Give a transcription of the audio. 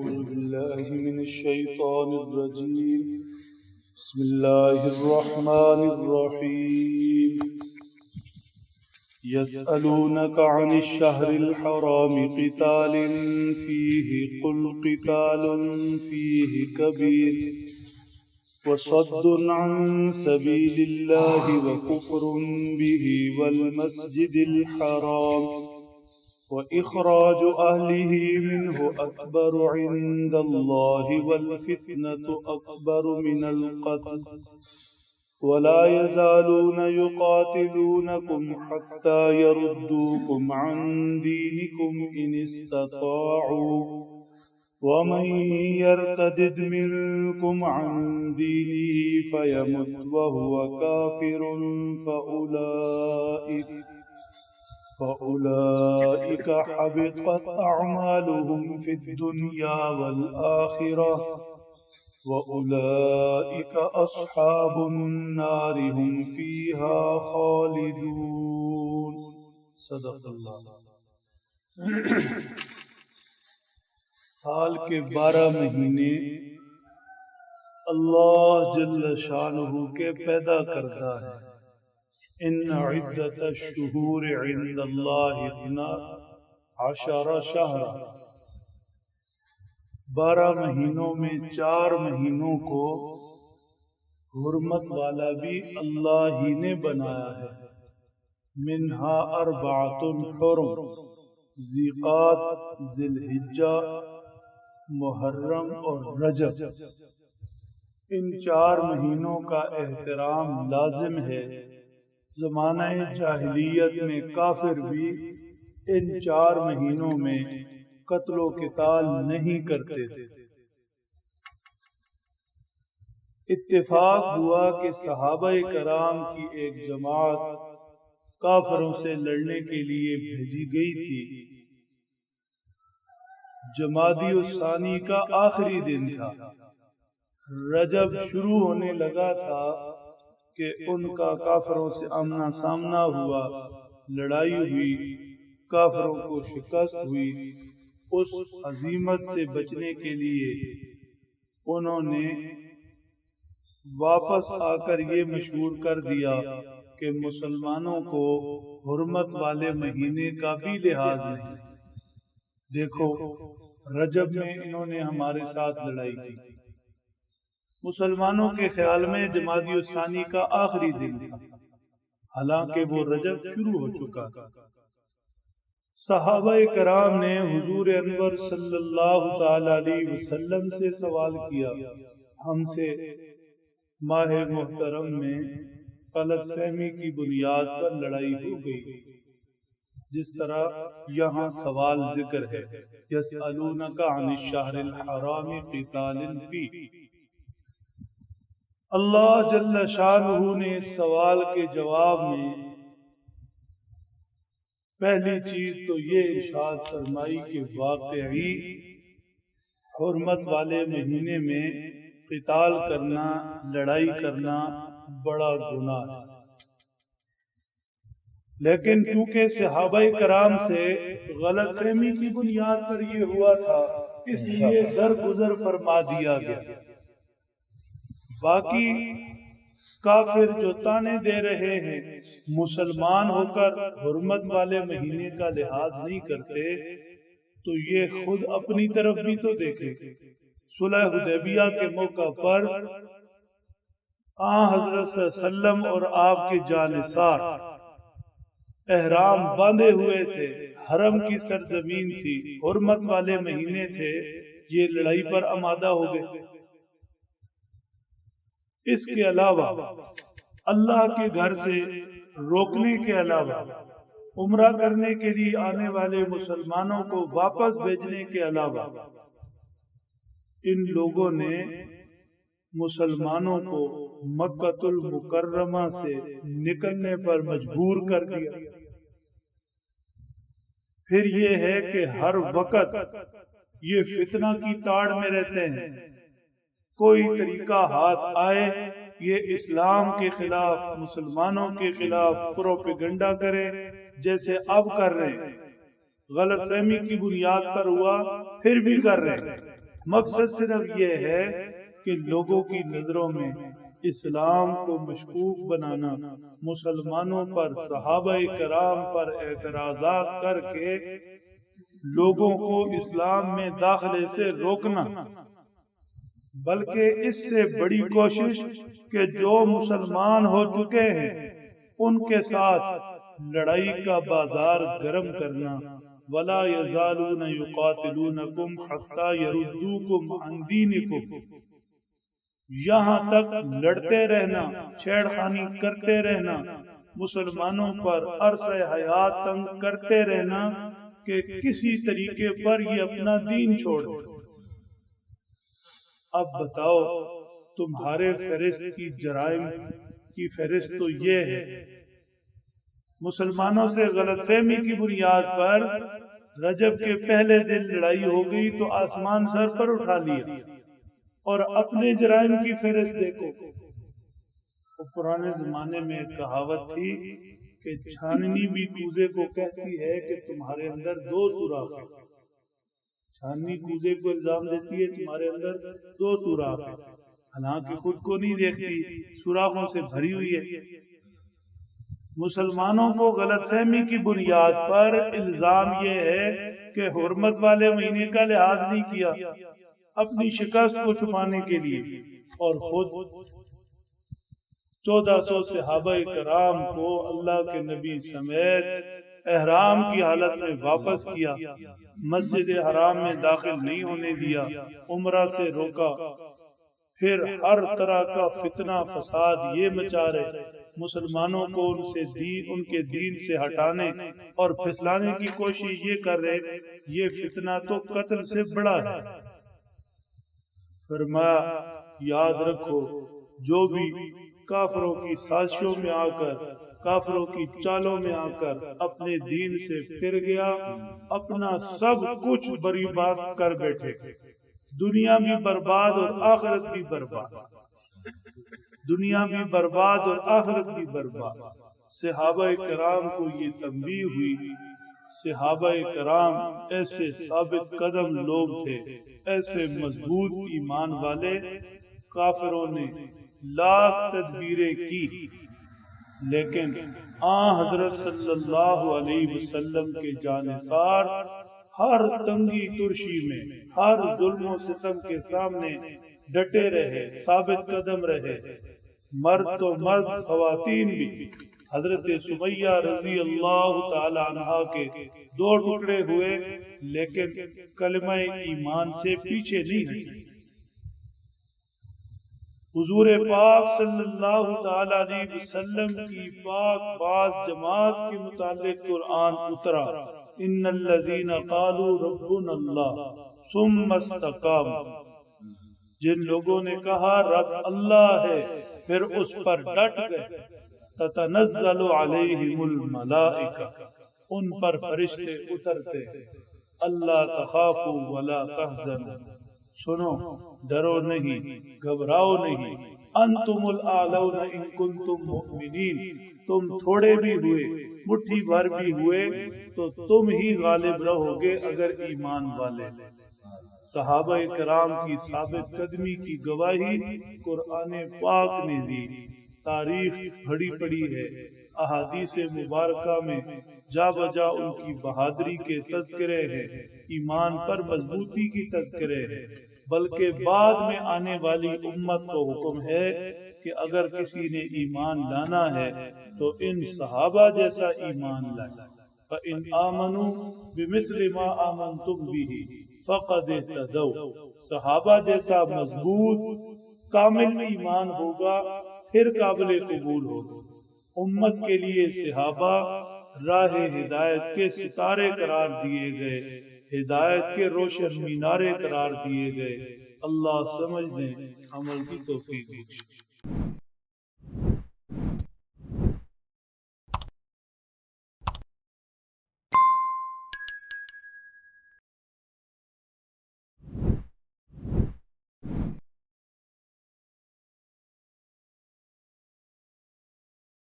أعوذ بالله من الشيطان الرجيم بسم الله الرحمن الرحيم يسألونك عن الشهر الحرام قتال فيه قل قتال فيه كبير وصد عن سبيل الله وكفر به والمسجد الحرام وإخراج أهله منه أكبر عند الله والفتنة أكبر من القتل ولا يزالون يقاتلونكم حتى يردوكم عن دينكم إن استطاعوا ومن يرتد منكم عن دينه فيمت وهو كافر فأولئك حبطت أعمالهم في الدنيا والآخرة وأولئك أصحاب النار هم فيها خالدون صدق اللہ۔ سال کے 12 مہینے اللہ جل شانہ کے پیدا کردہ ہے۔ ان عدت الشہور عند اللہ 12 شہر، 12 مہینوں میں 4 مہینوں کو حرمت والا بھی اللہ ہی نے بنایا ہے۔ منہا 4 حرم، ذیقعد، ذی الحجہ، محرم اور رجب۔ ان 4 مہینوں کا احترام لازم ہے۔ زمانہ جاہلیت میں کافر بھی ان 4 مہینوں میں قتل و قتال نہیں کرتے تھے۔ اتفاق ہوا کہ صحابہ کرام کی ایک جماعت کافروں سے لڑنے کے لیے بھیجی گئی تھی۔ جمادی الثانی کا آخری دن تھا۔ رجب شروع ہونے لگا تھا کہ ان کا کافروں سے آمنا سامنا ہوا، لڑائی ہوئی، کافروں کو شکست ہوئی۔ اس ہزیمت سے بچنے کے لیے انہوں نے واپس آ کر یہ مشہور کر دیا کہ مسلمانوں کو حرمت والے مہینے کا بھی لحاظ نہیں۔ دیکھو رجب میں انہوں نے ہمارے ساتھ لڑائی کی۔ مسلمانوں کے خیال میں جمادی الثانی کا آخری دن تھا، حالانکہ وہ رجب شروع ہو چکا تھا۔ صحابہ کرام نے حضور انور صلی اللہ تعالی علیہ وسلم سے سوال کیا، ہم سے ماہ محترم میں غلط فہمی کی بنیاد پر لڑائی ہو گئی، جس طرح یہاں سوال ذکر ہے، یسألونک عن الشہر الحرام قتال فیہ۔ اللہ جل شانہ نے اس سوال کے جواب میں پہلی چیز تو یہ ارشاد فرمائی کہ واقعی حرمت والے مہینے میں قتال کرنا، لڑائی کرنا بڑا گناہ ہے۔ لیکن چونکہ صحابہ کرام سے غلط فہمی کی بنیاد پر یہ ہوا تھا، اس لیے درگزر فرما دیا گیا۔ باقی کافر جو تانے دے رہے ہیں، مسلمان ہو کر حرمت والے مہینے کا لحاظ نہیں کرتے، تو یہ خود اپنی طرف بھی تو دیکھیں۔ صلح حدیبیہ کے موقع پر حضرت صلی اللہ علیہ وسلم اور آپ کے جانثار احرام باندھے ہوئے تھے، حرم کی سرزمین تھی، حرمت والے مہینے تھے، یہ لڑائی پر آمادہ ہو گئے۔ اس کے علاوہ اللہ کے گھر سے روکنے کے علاوہ، عمرہ کرنے کے لیے آنے والے مسلمانوں کو واپس بھیجنے کے علاوہ، ان لوگوں نے مسلمانوں کو مکہ المکرمہ سے نکلنے پر مجبور کر دیا۔ پھر یہ ہے کہ ہر وقت یہ فتنہ کی تاڑ میں رہتے ہیں، کوئی طریقہ ہاتھ آئے یہ اسلام کے خلاف، مسلمانوں کے خلاف پروپیگنڈا کرے، جیسے اب کر رہے ہیں۔ غلط فہمی کی بنیاد پر ہوا، پھر بھی کر رہے ہیں۔ مقصد صرف یہ ہے کہ لوگوں کی نظروں میں اسلام کو مشکوک بنانا، مسلمانوں پر، صحابہ کرام پر اعتراضات کر کے لوگوں کو اسلام میں داخلے سے روکنا، بلکہ اس سے بڑی کوشش کہ جو مسلمان ہو چکے ہیں ان کے ساتھ لڑائی کا بازار گرم کرنا۔ وَلَا يَزَالُونَ يُقَاتِلُونَكُمْ حَتَّى يَرُدُّوكُمْ عَنْ دِينِكُمْ، یہاں تک لڑتے رہنا، چھیڑ خانی کرتے رہنا، مسلمانوں پر عرصہ حیات تنگ کرتے رہنا کہ کسی طریقے پر یہ اپنا دین چھوڑ دیں۔ اب بتاؤ، تمہارے فہرست کی جرائم کی فہرست تو یہ ہے، مسلمانوں سے غلط فہمی کی بنیاد پر رجب کے پہلے دن لڑائی ہو گئی تو آسمان سر پر اٹھا لیا، اور اپنے جرائم کی فہرست دیکھو۔ پرانے زمانے میں ایک کہاوت تھی کہ چھاننی بھی کوزے کو کہتی ہے کہ تمہارے اندر دو سوراخ ہیں۔ چھاننی کوزے کو الزام دیتی ہے تمہارے اندر دو سوراخ ہیں، حالانکہ خود کو نہیں دیکھتی، سوراخوں سے بھری ہوئی ہے۔ مسلمانوں کو غلط فہمی کی بنیاد پر الزام یہ ہے کہ حرمت والے مہینے کا لحاظ نہیں کیا اپنی شکست کو چھپانے کے لیے، اور خود 1400 صحابہ کرام کو اللہ کے نبی سمیت احرام کی حالت میں واپس کیا، مسجد حرام میں داخل نہیں ہونے دیا، عمرہ سے روکا، پھر ہر طرح کا فتنہ فساد یہ مچا رہے، مسلمانوں کو ان کے دین سے ہٹانے اور پھسلانے کی کوشش یہ کر رہے، یہ فتنہ تو قتل سے بڑا ہے۔ فرمایا یاد رکھو، جو بھی کافروں کی سازشوں میں آ کر، کافروں کی چالوں میں آ کر اپنے دین سے پھر گیا، اپنا سب کچھ برباد کر بیٹھے، دنیا بھی برباد اور آخرت بھی برباد، دنیا بھی برباد اور آخرت بھی برباد۔ صحابہ کرام کو یہ تنبیہ ہوئی۔ صحابہ کرام ایسے ثابت قدم لوگ تھے، ایسے مضبوط ایمان والے، کافروں نے لاکھ تدبیریں کی، لیکن حضرت صلی اللہ علیہ وسلم کے جانثار ہر تنگی ترشی میں، ہر ظلم و ستم کے سامنے ڈٹے رہے، ثابت قدم رہے، مرد تو مرد، خواتین بھی۔ حضرت سمیہ رضی اللہ تعالی عنہا کے 2 ٹکڑے ہوئے، لیکن کلمہ ایمان سے پیچھے نہیں ہٹے۔ حضور پاک صلی اللہ تعالی علیہ وسلم کی پاک باز جماعت کے متعلق قرآن اترا، ان الذین قالوا ربنا اللہ ثم استقاموا، جن لوگوں نے کہا رب اللہ ہے پھر اس پر ڈٹ گئے، تتنزل علیہم الملائکہ، ان پر فرشتے اترتے، اللہ تخافوا ولا تحزنوا، سنو ڈرو نہیں، گھبراؤ نہیں، انتم الاعلون ان کنتم مؤمنین، تم تھوڑے بھی ہوئے، مٹھی بھر بھی ہوئے تو تم ہی غالب رہو گے اگر ایمان والے۔ صحابہ کرام کی ثابت قدمی کی گواہی قرآن پاک نے دی، تاریخ بھری پڑی ہے، احادیث مبارکہ میں جا بجا ان کی بہادری کے تذکرے ہیں، ایمان پر مضبوطی کی تذکرے ہیں، بلکہ بعد میں آنے والی امت کو حکم ہے کہ اگر کسی نے ایمان لانا ہے تو ان صحابہ جیسا ایمان لائے، فَإِنْ آمَنُوا بِمِثْلِ مَا آمَنْتُمْ بِهِ فَقَدْ اهْتَدَوْا، صحابہ جیسا مضبوط کامل ایمان ہوگا پھر قابل قبول ہوگا۔ امت کے لیے صحابہ راہ ہدایت کے ستارے قرار دیے گئے، ہدایت کے روشن مینارے قرار دیے گئے۔ اللہ سمجھنے عمل کی توفیق دے۔